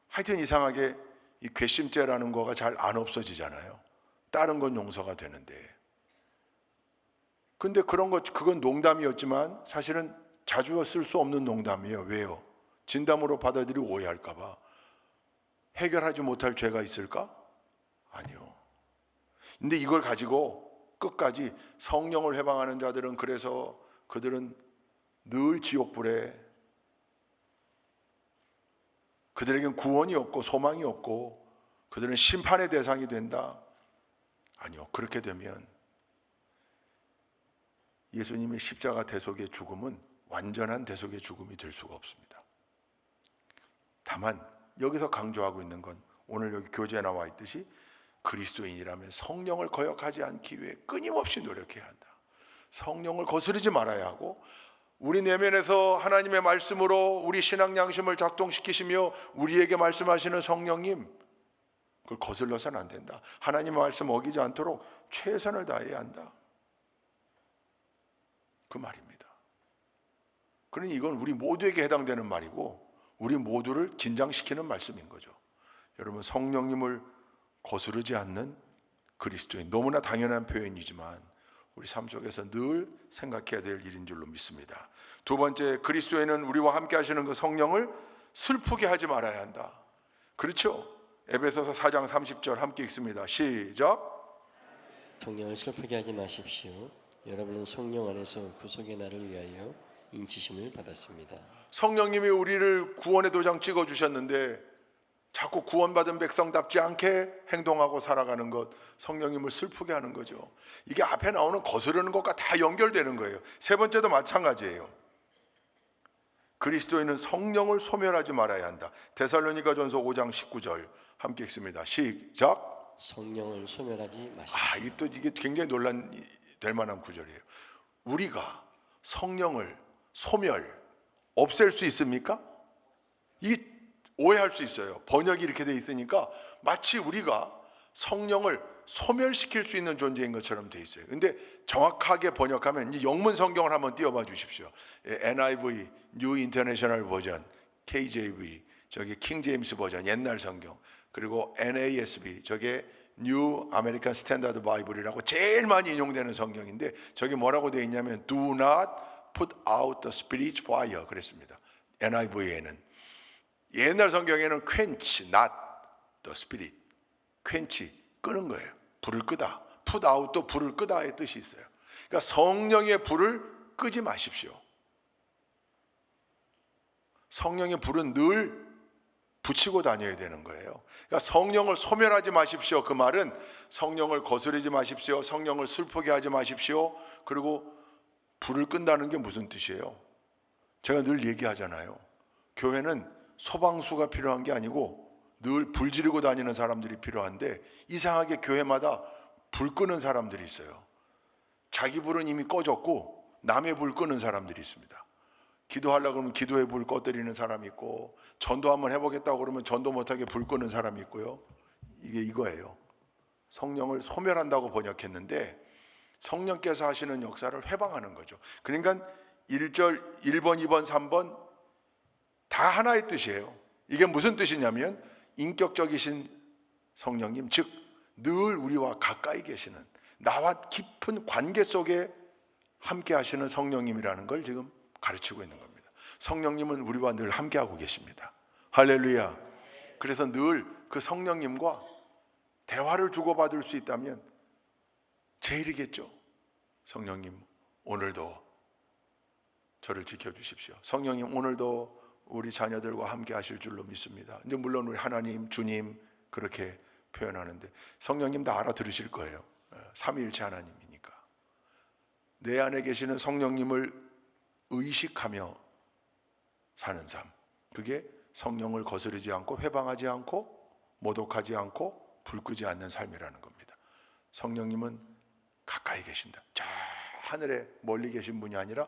하여튼 이상하게 이 괘씸죄라는 거가 잘 안 없어지잖아요. 다른 건 용서가 되는데. 근데 그건 농담이었지만 사실은 자주 쓸 수 없는 농담이에요. 왜요? 진담으로 받아들이고 오해할까 봐. 해결하지 못할 죄가 있을까? 아니요. 근데 이걸 가지고 끝까지 성령을 회방하는 자들은, 그래서 그들은 늘 지옥불에, 그들에겐 구원이 없고 소망이 없고 그들은 심판의 대상이 된다. 아니요. 그렇게 되면 예수님의 십자가 대속의 죽음은 완전한 대속의 죽음이 될 수가 없습니다. 다만 여기서 강조하고 있는 건 오늘 여기 교재에 나와 있듯이 그리스도인이라면 성령을 거역하지 않기 위해 끊임없이 노력해야 한다. 성령을 거스르지 말아야 하고, 우리 내면에서 하나님의 말씀으로 우리 신앙 양심을 작동시키시며 우리에게 말씀하시는 성령님, 그걸 거슬러서는 안 된다. 하나님의 말씀 어기지 않도록 최선을 다해야 한다. 그 말입니다. 그러니 이건 우리 모두에게 해당되는 말이고 우리 모두를 긴장시키는 말씀인 거죠. 여러분, 성령님을 거스르지 않는 그리스도인, 너무나 당연한 표현이지만 우리 삶 속에서 늘 생각해야 될 일인 줄로 믿습니다. 두 번째, 그리스도인은 우리와 함께 하시는 그 성령을 슬프게 하지 말아야 한다. 그렇죠? 에베소서 4장 30절 함께 읽습니다. 시작. 성령을 슬프게 하지 마십시오. 여러분은 성령 안에서 구속의 날을 위하여 인치심을 받았습니다. 성령님이 우리를 구원의 도장 찍어주셨는데 자꾸 구원받은 백성답지 않게 행동하고 살아가는 것, 성령님을 슬프게 하는 거죠. 이게 앞에 나오는 거스르는 것과 다 연결되는 거예요. 세 번째도 마찬가지예요. 그리스도인은 성령을 소멸하지 말아야 한다. 데살로니가전서 5장 19절 함께 읽습니다. 시작. 성령을 소멸하지 마시고. 이게 굉장히 논란될 만한 구절이에요. 우리가 성령을 소멸, 없앨 수 있습니까? 이 오해할 수 있어요. 번역이 이렇게 돼 있으니까 마치 우리가 성령을 소멸시킬 수 있는 존재인 것처럼 돼 있어요. 근데 정확하게 번역하면 이 영문 성경을 한번 띄워봐 주십시오. NIV, New International 버전, KJV, 저기 킹 제임스 버전, 옛날 성경, 그리고 NASB, 저게 New American Standard Bible이라고 제일 많이 인용되는 성경인데 저게 뭐라고 되어 있냐면 Do not put out the Spirit's fire 그랬습니다. NIV에는 옛날 성경에는 quench not the Spirit, quench 끄는 거예요. 불을 끄다. put out도 불을 끄다의 뜻이 있어요. 그러니까 성령의 불을 끄지 마십시오. 성령의 불은 늘 붙이고 다녀야 되는 거예요. 그러니까 성령을 소멸하지 마십시오. 그 말은 성령을 거스르지 마십시오. 성령을 슬프게 하지 마십시오. 그리고 불을 끈다는 게 무슨 뜻이에요? 제가 늘 얘기하잖아요. 교회는 소방수가 필요한 게 아니고 늘 불 지르고 다니는 사람들이 필요한데 이상하게 교회마다 불 끄는 사람들이 있어요. 자기 불은 이미 꺼졌고 남의 불 끄는 사람들이 있습니다. 기도하려고 그러면 기도의 불 꺼뜨리는 사람이 있고 전도 한번 해보겠다고 그러면 전도 못하게 불 끄는 사람이 있고요. 이게 이거예요. 성령을 소멸한다고 번역했는데 성령께서 하시는 역사를 회방하는 거죠. 그러니까 1절, 1번, 2번, 3번 다 하나의 뜻이에요. 이게 무슨 뜻이냐면 인격적이신 성령님, 즉 늘 우리와 가까이 계시는 나와 깊은 관계 속에 함께 하시는 성령님이라는 걸 지금 가르치고 있는 겁니다. 성령님은 우리와 늘 함께하고 계십니다. 할렐루야. 그래서 늘 그 성령님과 대화를 주고받을 수 있다면 제일이겠죠. 성령님 오늘도 저를 지켜주십시오. 성령님 오늘도 우리 자녀들과 함께 하실 줄로 믿습니다. 이제 물론 우리 하나님, 주님 그렇게 표현하는데 성령님 다 알아들으실 거예요. 삼위일체 하나님이니까. 내 안에 계시는 성령님을 의식하며 사는 삶, 그게 성령을 거스르지 않고 회방하지 않고 모독하지 않고 불 끄지 않는 삶이라는 겁니다. 성령님은 가까이 계신다. 저 하늘에 멀리 계신 분이 아니라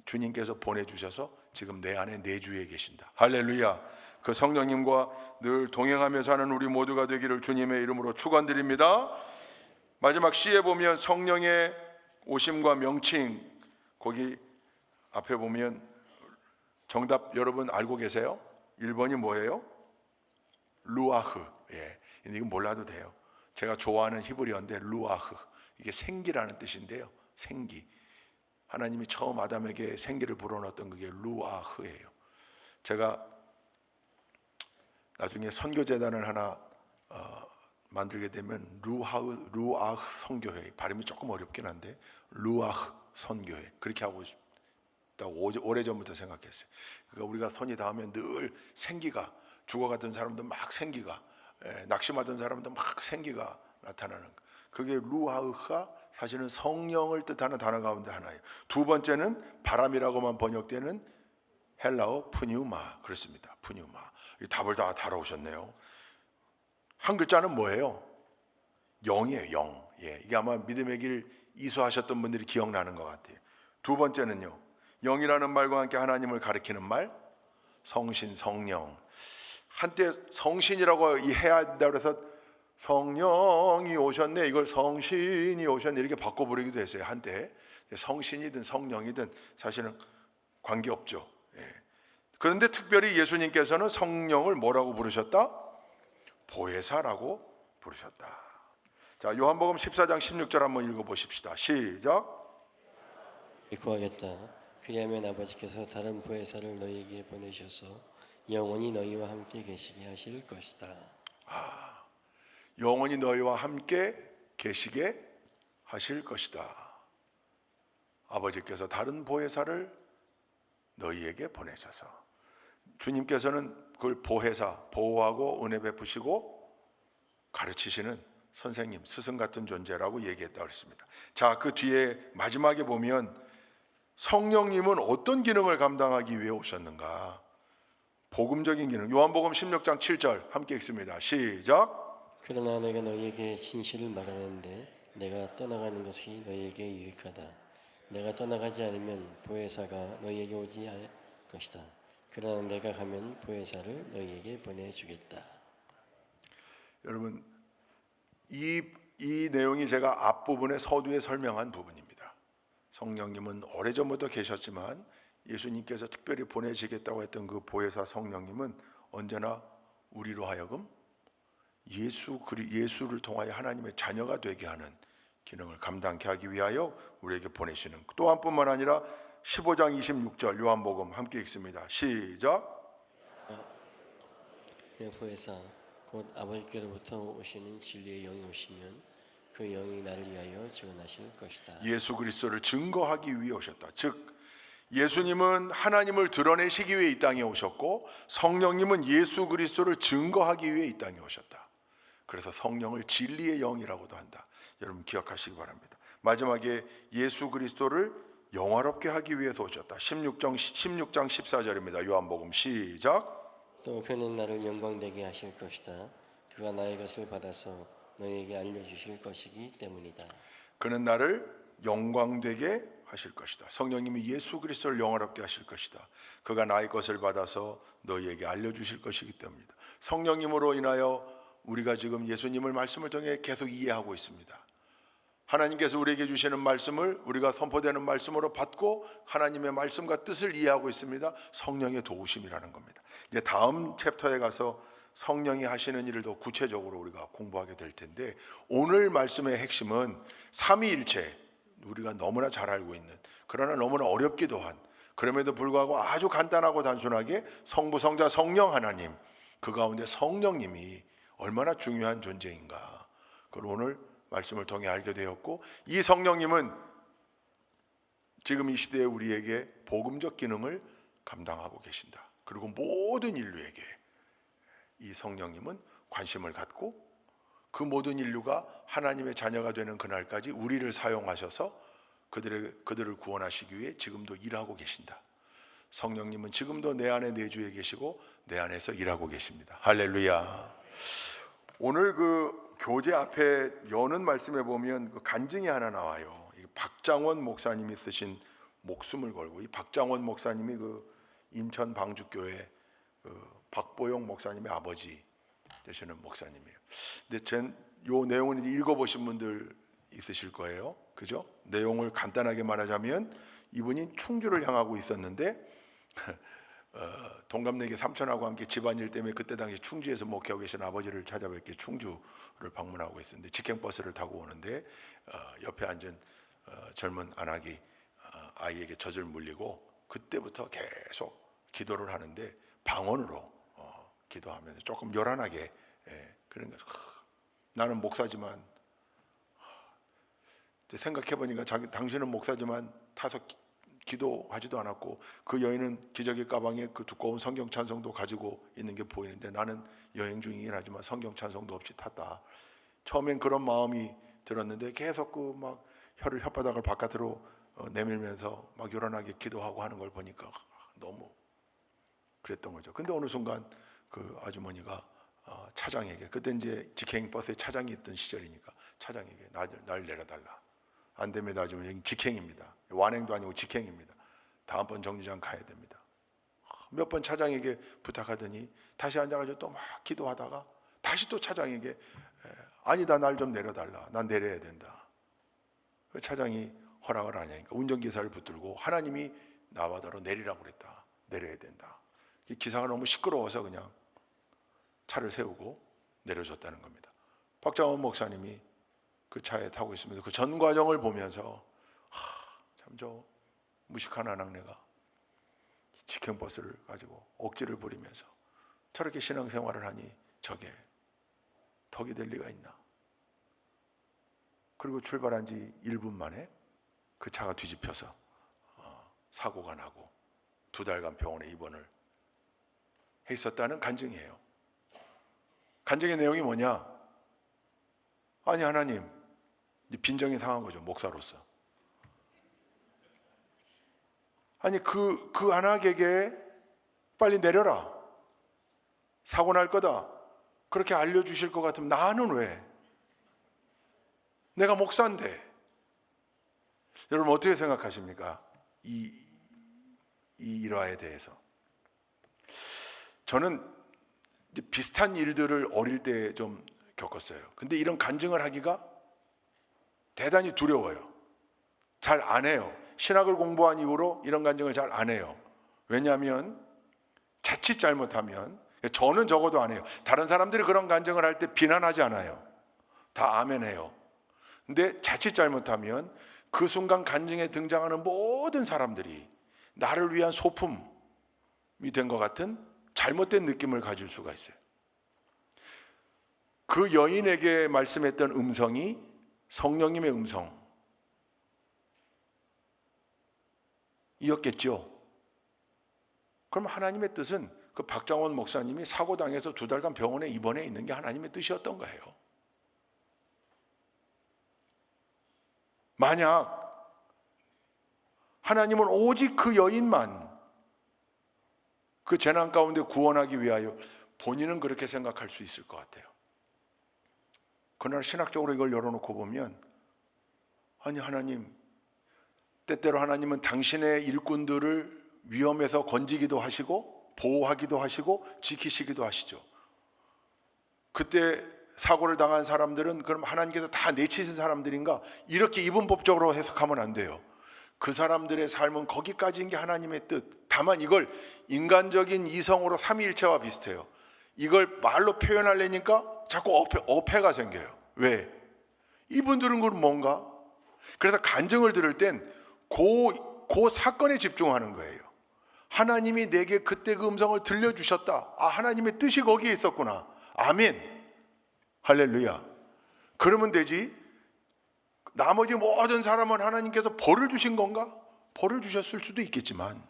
주님께서 보내주셔서 지금 내 안에 내주에 계신다. 할렐루야. 그 성령님과 늘 동행하며 사는 우리 모두가 되기를 주님의 이름으로 축원드립니다. 마지막 C에 보면 성령의 오심과 명칭, 거기 앞에 보면 정답 여러분 알고 계세요? 1번이 뭐예요? 루아흐. 예, 이건 몰라도 돼요. 제가 좋아하는 히브리어인데 루아흐, 이게 생기라는 뜻인데요. 생기. 하나님이 처음 아담에게 생기를 불어넣었던 그게 루아흐예요. 제가 나중에 선교재단을 하나 만들게 되면 루아흐 선교회, 발음이 조금 어렵긴 한데 루아흐 선교회 그렇게 하고 싶다고 오래전부터 생각했어요. 그러니까 우리가 손이 닿으면 늘 생기가, 죽어갔던 사람도 막 생기가, 낙심하던 사람도 막 생기가 나타나는 거. 그게 루아흐가 사실은 성령을 뜻하는 단어 가운데 하나예요. 두 번째는 바람이라고만 번역되는 헬라어 푸뉴마, 그렇습니다. 푸뉴마. 답을 다 달아오셨네요. 한 글자는 뭐예요? 영이에요. 영. 예, 이게 아마 믿음의 길 이수하셨던 분들이 기억나는 것 같아요. 두 번째는요, 영이라는 말과 함께 하나님을 가리키는 말, 성신, 성령. 한때 성신이라고 해야 한다고 해서 성령이 오셨네, 이걸 성신이 오셨네 이렇게 바꿔 부르기도 했어요. 한때 성신이든 성령이든 사실은 관계없죠. 예. 그런데 특별히 예수님께서는 성령을 뭐라고 부르셨다? 보혜사라고 부르셨다. 자, 요한복음 14장 16절 한번 읽어보십시다. 시작. 구하겠다. 그리하면 아버지께서 다른 보혜사를 너희에게 보내셔서 영원히 너희와 함께 계시게 하실 것이다. 영원히 너희와 함께 계시게 하실 것이다. 아버지께서 다른 보혜사를 너희에게 보내셔서, 주님께서는 그걸 보호하고 은혜 베푸시고 가르치시는 선생님, 스승 같은 존재라고 얘기했다고 그랬습니다. 자, 그 뒤에 마지막에 보면 성령님은 어떤 기능을 감당하기 위해 오셨는가? 복음적인 기능. 요한복음 16장 7절 함께 읽습니다. 시작. 그러나 내가 너희에게 진실을 말하는데 내가 떠나가는 것이 너희에게 유익하다. 내가 떠나가지 않으면 보혜사가 너희에게 오지 않을 것이다. 그러나 내가 가면 보혜사를 너희에게 보내주겠다. 여러분, 이 내용이 제가 앞부분에 서두에 설명한 부분입니다. 성령님은 오래전부터 계셨지만 예수님께서 특별히 보내시겠다고 했던 그 보혜사 성령님은 언제나 우리로 하여금 예수를 통하여 하나님의 자녀가 되게 하는 기능을 감당케 하기 위하여 우리에게 보내시는, 또한 뿐만 아니라 15장 26절 요한복음 함께 읽습니다. 시작. 보혜사 곧 아버지께로부터 오시는 진리의 영이 오시면 그 영이 나를 위하여 증언하실 것이다. 예수 그리스도를 증거하기 위해 오셨다. 즉 예수님은 하나님을 드러내시기 위해 이 땅에 오셨고 성령님은 예수 그리스도를 증거하기 위해 이 땅에 오셨다. 그래서 성령을 진리의 영이라고도 한다. 여러분 기억하시기 바랍니다. 마지막에 예수 그리스도를 영화롭게 하기 위해서 오셨다. 16장 14절입니다. 요한복음 시작. 또 그는 나를 영광되게 하실 것이다. 그가 나의 것을 받아서 너희에게 알려주실 것이기 때문이다. 그는 나를 영광되게 하실 것이다. 성령님이 예수 그리스도를 영화롭게 하실 것이다. 그가 나의 것을 받아서 너희에게 알려주실 것이기 때문이다. 성령님으로 인하여 우리가 지금 예수님을 말씀을 통해 계속 이해하고 있습니다. 하나님께서 우리에게 주시는 말씀을 우리가 선포되는 말씀으로 받고 하나님의 말씀과 뜻을 이해하고 있습니다. 성령의 도우심이라는 겁니다. 이제 다음 챕터에 가서 성령이 하시는 일을 더 구체적으로 우리가 공부하게 될 텐데, 오늘 말씀의 핵심은 삼위일체, 우리가 너무나 잘 알고 있는, 그러나 너무나 어렵기도 한, 그럼에도 불구하고 아주 간단하고 단순하게 성부, 성자, 성령 하나님, 그 가운데 성령님이 얼마나 중요한 존재인가, 그걸 오늘 말씀을 통해 알게 되었고, 이 성령님은 지금 이 시대에 우리에게 복음적 기능을 감당하고 계신다. 그리고 모든 인류에게 이 성령님은 관심을 갖고 그 모든 인류가 하나님의 자녀가 되는 그날까지 우리를 사용하셔서 그들을 구원하시기 위해 지금도 일하고 계신다. 성령님은 지금도 내 안에 내주에 계시고 내 안에서 일하고 계십니다. 할렐루야. 오늘 그 교재 앞에 여는 말씀에 보면 그 간증이 하나 나와요. 박장원 목사님이 쓰신 목숨을 걸고, 이 박장원 목사님이 그 인천 방주교회 그 박보영 목사님의 아버지 되시는 목사님이에요. 근데 요 내용을 이제 읽어보신 분들 있으실 거예요, 그죠? 내용을 간단하게 말하자면 이분이 충주를 향하고 있었는데 동갑내기 삼촌하고 함께 집안일 때문에 그때 당시 충주에서 목회하고 계신 아버지를 찾아뵙게 충주를 방문하고 있었는데 직행버스를 타고 오는데 옆에 앉은 젊은 안악이 아이에게 젖을 물리고 그때부터 계속 기도를 하는데 방언으로 기도하면서 조금 요란하게 그런 거죠. 나는 목사지만, 생각해보니까 당신은 목사지만 타서 기도하지도 않았고 그 여인은 기저귀 가방에 그 두꺼운 성경 찬송도 가지고 있는 게 보이는데 나는 여행 중이긴 하지만 성경 찬송도 없이 탔다. 처음엔 그런 마음이 들었는데 계속 그 막 혓바닥을 바깥으로 내밀면서 막 요란하게 기도하고 하는 걸 보니까 너무 그랬던 거죠. 근데 어느 순간 그 아주머니가 차장에게, 그때 이제 직행버스에 차장이 있던 시절이니까 차장에게 날 내려달라. 안 되면 아주머니 여기 직행입니다. 완행도 아니고 직행입니다. 다음번 정류장 가야 됩니다. 몇 번 차장에게 부탁하더니 다시 앉아가지고 또 막 기도하다가 다시 또 차장에게 아니다, 날 좀 내려달라. 난 내려야 된다. 차장이 허락을 안 하니까 운전기사를 붙들고 하나님이 나와더러 내리라고 그랬다. 내려야 된다. 기사가 너무 시끄러워서 그냥 차를 세우고 내려줬다는 겁니다. 박장원 목사님이 그 차에 타고 있으면서 그 전 과정을 보면서 참 저 무식한 아낙네가 직행버스를 가지고 억지를 부리면서 저렇게 신앙생활을 하니 저게 덕이 될 리가 있나. 그리고 출발한 지 1분 만에 그 차가 뒤집혀서 사고가 나고 2달간 병원에 입원을 있었다는 간증이에요. 간증의 내용이 뭐냐? 아니 하나님, 빈정이 상한 거죠, 목사로서. 아니 그 안악에게 빨리 내려라, 사고 날 거다, 그렇게 알려주실 것 같으면 나는 왜? 내가 목사인데. 여러분 어떻게 생각하십니까? 이 일화에 대해서. 저는 이제 비슷한 일들을 어릴 때 좀 겪었어요. 근데 이런 간증을 하기가 대단히 두려워요. 잘 안 해요. 신학을 공부한 이후로 이런 간증을 잘 안 해요. 왜냐하면 자칫 잘못하면, 저는 적어도 안 해요. 다른 사람들이 그런 간증을 할 때 비난하지 않아요. 다 아멘해요. 근데 자칫 잘못하면 그 순간 간증에 등장하는 모든 사람들이 나를 위한 소품이 된 것 같은 잘못된 느낌을 가질 수가 있어요. 그 여인에게 말씀했던 음성이 성령님의 음성이었겠죠. 그럼 하나님의 뜻은 그 박장원 목사님이 사고당해서 2달간 병원에 입원해 있는 게 하나님의 뜻이었던 거예요. 만약 하나님은 오직 그 여인만 그 재난 가운데 구원하기 위하여, 본인은 그렇게 생각할 수 있을 것 같아요. 그러나 신학적으로 이걸 열어놓고 보면, 아니 하나님, 때때로 하나님은 당신의 일꾼들을 위험에서 건지기도 하시고 보호하기도 하시고 지키시기도 하시죠. 그때 사고를 당한 사람들은 그럼 하나님께서 다 내치신 사람들인가? 이렇게 이분법적으로 해석하면 안 돼요. 그 사람들의 삶은 거기까지인 게 하나님의 뜻. 다만 이걸 인간적인 이성으로 삼위일체와 비슷해요. 이걸 말로 표현하려니까 자꾸 어폐가 생겨요. 왜? 이분들은 그럼 뭔가? 그래서 간증을 들을 땐 그 사건에 집중하는 거예요. 하나님이 내게 그때 그 음성을 들려주셨다. 아, 하나님의 뜻이 거기에 있었구나. 아멘. 할렐루야. 그러면 되지. 나머지 모든 사람은 하나님께서 벌을 주신 건가? 벌을 주셨을 수도 있겠지만,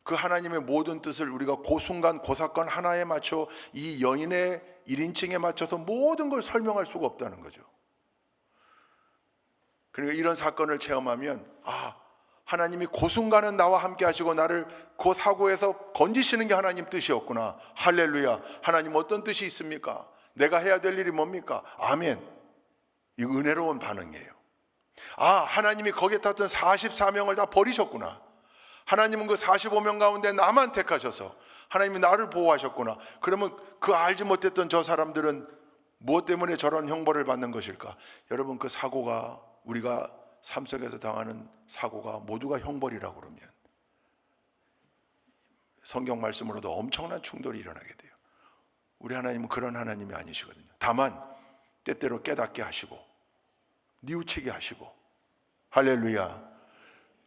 그 하나님의 모든 뜻을 우리가 그 순간 그 사건 하나에 맞춰, 이 여인의 1인칭에 맞춰서 모든 걸 설명할 수가 없다는 거죠. 그러니까 이런 사건을 체험하면, 아, 하나님이 그 순간은 나와 함께 하시고 나를 그 사고에서 건지시는 게 하나님 뜻이었구나. 할렐루야. 하나님 어떤 뜻이 있습니까? 내가 해야 될 일이 뭡니까? 아멘. 이거 은혜로운 반응이에요. 아, 하나님이 거기에 탔던 44명을 다 버리셨구나. 하나님은 그 45명 가운데 나만 택하셔서 하나님이 나를 보호하셨구나. 그러면 그 알지 못했던 저 사람들은 무엇 때문에 저런 형벌을 받는 것일까? 여러분, 그 사고가, 우리가 삶 속에서 당하는 사고가 모두가 형벌이라고 그러면 성경 말씀으로도 엄청난 충돌이 일어나게 돼요. 우리 하나님은 그런 하나님이 아니시거든요. 다만 때때로 깨닫게 하시고 뉘우치게 하시고. 할렐루야.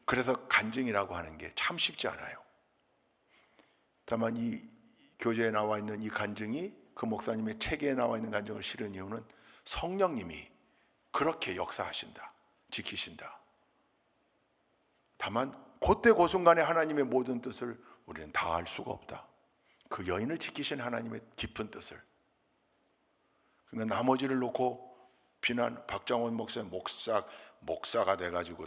그래서 간증이라고 하는 게 참 쉽지 않아요. 다만 이 교재에 나와 있는 이 간증이 그 목사님의 책에 나와 있는 간증을 실은 이유는 성령님이 그렇게 역사하신다, 지키신다. 다만 그때 그 순간에 하나님의 모든 뜻을 우리는 다 알 수가 없다. 그 여인을 지키신 하나님의 깊은 뜻을. 그러니까 나머지를 놓고 비난, 박장원 목사가 돼가지고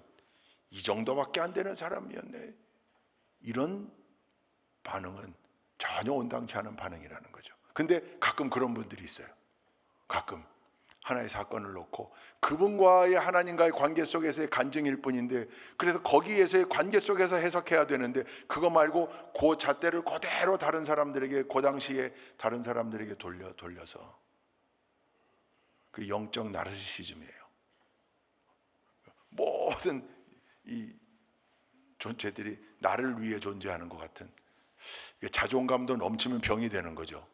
이 정도밖에 안 되는 사람이었네, 이런 반응은 전혀 온당치 않은 반응이라는 거죠. 근데 가끔 그런 분들이 있어요. 가끔 하나의 사건을 놓고 그분과의 하나님과의 관계 속에서의 간증일 뿐인데, 그래서 거기에서의 관계 속에서 해석해야 되는데 그거 말고 그 잣대를 그대로 다른 사람들에게, 그 당시에 다른 사람들에게 돌려서 그 영적 나르시시즘이에요. 모든 이 존재들이 나를 위해 존재하는 것 같은, 자존감도 넘치면 병이 되는 거죠.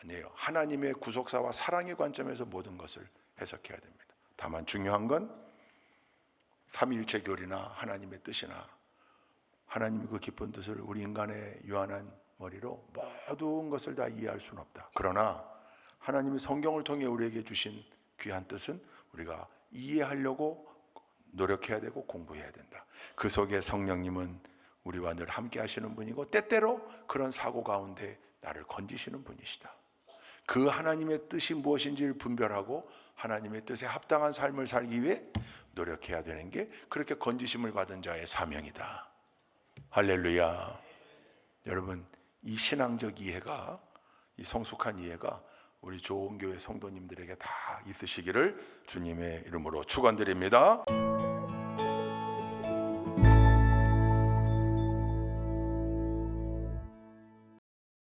아니에요. 하나님의 구속사와 사랑의 관점에서 모든 것을 해석해야 됩니다. 다만 중요한 건 삼위일체 교리나 하나님의 뜻이나 하나님의 그 깊은 뜻을 우리 인간의 유한한 머리로 모든 것을 다 이해할 수는 없다. 그러나 하나님이 성경을 통해 우리에게 주신 귀한 뜻은 우리가 이해하려고 노력해야 되고 공부해야 된다. 그 속에 성령님은 우리와 늘 함께 하시는 분이고 때때로 그런 사고 가운데 나를 건지시는 분이시다. 그 하나님의 뜻이 무엇인지를 분별하고 하나님의 뜻에 합당한 삶을 살기 위해 노력해야 되는 게 그렇게 건지심을 받은 자의 사명이다. 할렐루야. 여러분, 이 신앙적 이해가, 이 성숙한 이해가 우리 좋은 교회 성도님들에게 다 있으시기를 주님의 이름으로 축원드립니다.